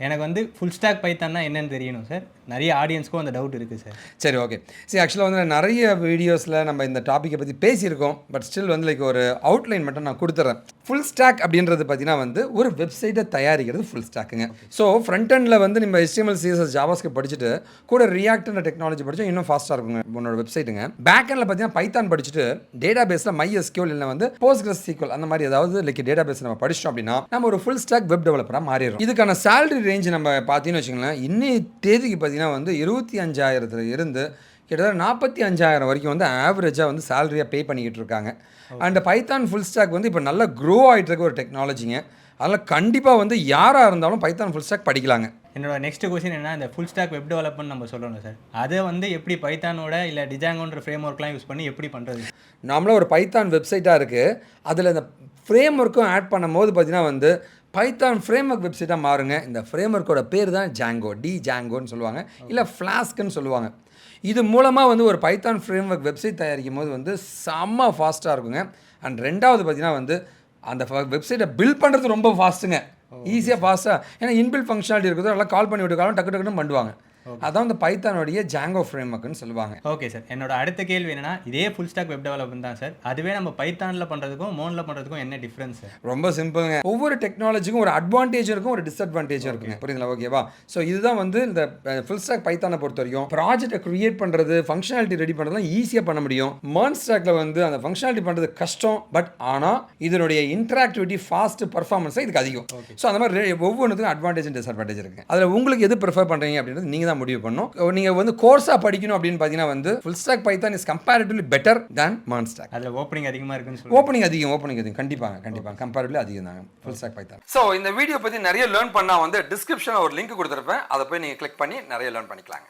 எனக்கு வந்து full stock பைத்தான்னா என்னன்னு தெரியணும் சார். நிறைய ஆடியன்ஸ்க்கும் அந்த டவுட் இருக்குது சார். சரி, ஓகே. சரி, ஆக்சுவலாக வந்து நிறைய வீடியோஸில் நம்ம இந்த டாப்பிக்கை பற்றி பேசியிருக்கோம். பட் ஸ்டில் வந்து லைக் ஒரு அவுட்லைன் மட்டும் நான் கொடுத்துட்றேன். ஃபுல் ஸ்டாக் அப்படின்றது பார்த்தீங்கன்னா வந்து ஒரு வெப்சைட்டை தயாரிக்கிறது ஃபுல் ஸ்டாக்குங்க. ஸோ ஃப்ரண்ட் எண்டில் வந்து நம்ம HTML CSS ஜாவாஸ்கிரிப்ட் படிச்சுட்டு கூட ரியாக்ட்ன்ற டெக்னாலஜி படித்தா இன்னும் ஃபாஸ்ட்டாக இருக்குங்க உன்னோட வெப்சைட்டுங்க. பேக் எண்டில் பார்த்தீங்கன்னா பைத்தான் படிச்சுட்டு டேட்டா பேஸில் MySQL இல்லை வந்து PostgreSQL அந்த மாதிரி ஏதாவது லைக் டேட்டா பேஸ் நம்ம படிச்சிட்டோம் அப்படின்னா நம்ம ஒரு ஃபுல் ஸ்டாக் வெப் டெவலப்பராக மாறிடும். இதுக்கான சேலரி ரேஞ்ச் நம்ம பார்த்தீங்கன்னு வச்சுங்களேன், இன்னைய தேதிக்கு பார்த்தீங்கன்னா வந்து 25,000 இருந்து கிட்டத்தட்ட 45,000 வரைக்கும் வந்து ஆவரேஜாக வந்து சேலரியாக பே பண்ணிக்கிட்டு இருக்காங்க. அண்ட் பைத்தான் ஃபுல் ஸ்டாக் வந்து இப்போ நல்லா க்ரோ ஆகிட்டு இருக்க ஒரு டெக்னாலஜிங்க. அதில் கண்டிப்பாக வந்து யாராக இருந்தாலும் பைத்தான் ஃபுல் ஸ்டாக் படிக்கலாங்க. என்னோட நெக்ஸ்ட் கொஸ்டின் என்ன, இந்த ஃபுல் ஸ்டாக் வெப் டெவலப்மெண்ட் நம்ம சொல்லணும் சார். அதை வந்து எப்படி பைத்தானோட இல்லை டிஜாங்கோன்ற ஃப்ரேம் ஒர்க்லாம் யூஸ் பண்ணி எப்படி பண்ணுறது? நாமளாக ஒரு பைத்தான் வெப்சைட்டாக இருக்குது, அதில் இந்த ஃப்ரேம் ஒர்க்கும் ஆட் பண்ணும் போது பார்த்தீங்கன்னா வந்து பைத்தான் ஃப்ரேம் ஒர்க் வெப்சைட்டாக மாறுங்க. இந்த ஃப்ரேம் ஒர்க்கோட பேர் தான் ஜாங்கோ, ஜாங்கோன்னு சொல்லுவாங்க, இல்லை ஃப்ளாஸ்க்குன்னு சொல்லுவாங்க. இது மூலமாக வந்து ஒரு பைத்தான் ஃப்ரேம் ஒர்க் வெப்சைட் தயாரிக்கும் போது வந்து செம்ம ஃபாஸ்ட்டாக இருக்குங்க. அண்ட் ரெண்டாவது பார்த்தீங்கன்னா வந்து அந்த வெப்சைட்டை பில்ட் பண்ணுறது ரொம்ப ஃபாஸ்ட்டுங்க, ஈஸியாக ஃபாஸ்ட்டாக. ஏன்னா இன்பில்ட் ஃபங்க்ஷனாலிட்டி இருக்குது, நல்லா கால் பண்ணி விட்டுக்காலும் டக்கு டக்குன்னு பண்ணுவாங்க. அதான் இந்த பைத்தானுடைய ஜாங்கோ ஃப்ரேம் ஒர்க்னு சொல்லுவாங்க. ஓகே சார், என்னோட அடுத்த கேள்வி என்னன்னா, இதே ஃபுல் ஸ்டாக் வெப் டெவலப்மெண்ட் தான் சார், அதுவே நம்ம பைத்தானில் பண்ணுறதுக்கும் மோனில் பண்ணுறதுக்கும் என்ன டிஃப்ரென்ஸ் சார்? ரொம்ப சிம்பிளுங்க. ஒவ்வொரு டெக்னாலஜிக்கும் ஒரு அட்வான்டேஜ் இருக்கும், ஒரு டிஸ்அட்வான்டேஜ் இருக்குங்க. புரியுதுங்களா? ஓகேவா? ஸோ இதுதான் வந்து இந்த ஃபுல் ஸ்டாக் பைத்தானை பொறுத்த வரைக்கும் ப்ராஜெக்டை கிரியேட் பண்ணுறது, ஃபங்க்ஷனாலிட்டி ரெடி பண்ணுறதுலாம் ஈஸியாக பண்ண முடியும். மான் ஸ்டாக்கில் வந்து அந்த ஃபங்க்ஷனாலிட்டி பண்ணுறது கஷ்டம். பட் ஆனால் இதனுடைய இன்டராக்டிவிட்டி, ஃபாஸ்ட் பர்ஃபார்மன்ஸ் இதுக்கு அதிகம். ஸோ அந்த மாதிரி ஒவ்வொன்றுக்கும் அட்வான்டேஜ் அண்ட் டிஸ்அட்வான்டேஜ் இருக்குது. அதில் உங்களுக்கு எது ப்ரிஃபர் பண்ணுறீங்க அப்படின்றது நீங்கள் தான் முடிவு பண்ணணும். நீங்க வந்து கோர்ஸா படிக்கணும் அப்படின்னு பாத்தீங்கன்னா வந்து full stack Python is comparatively better than MEAN stack. அதுல ஓப்பனிங் அதிகமா இருக்குன்னு சொல்லுங்க. ஓப்பனிங் அதிகம் கண்டிப்பாக கம்பேரிட்டிவ்லி அதிகம் தான் ஃபுல் ஸ்டாக் பைத்தான். ஸோ இந்த வீடியோ பத்தி நிறைய லேர்ன் பண்ணா வந்து டிஸ்கிரிப்ஷன்ல ஒரு லிங்க் கொடுத்துருப்பேன், அதை போய் நீங்க கிளிக் பண்ணி நிறைய லேர்ன் பண்ணிக்கலாங்க.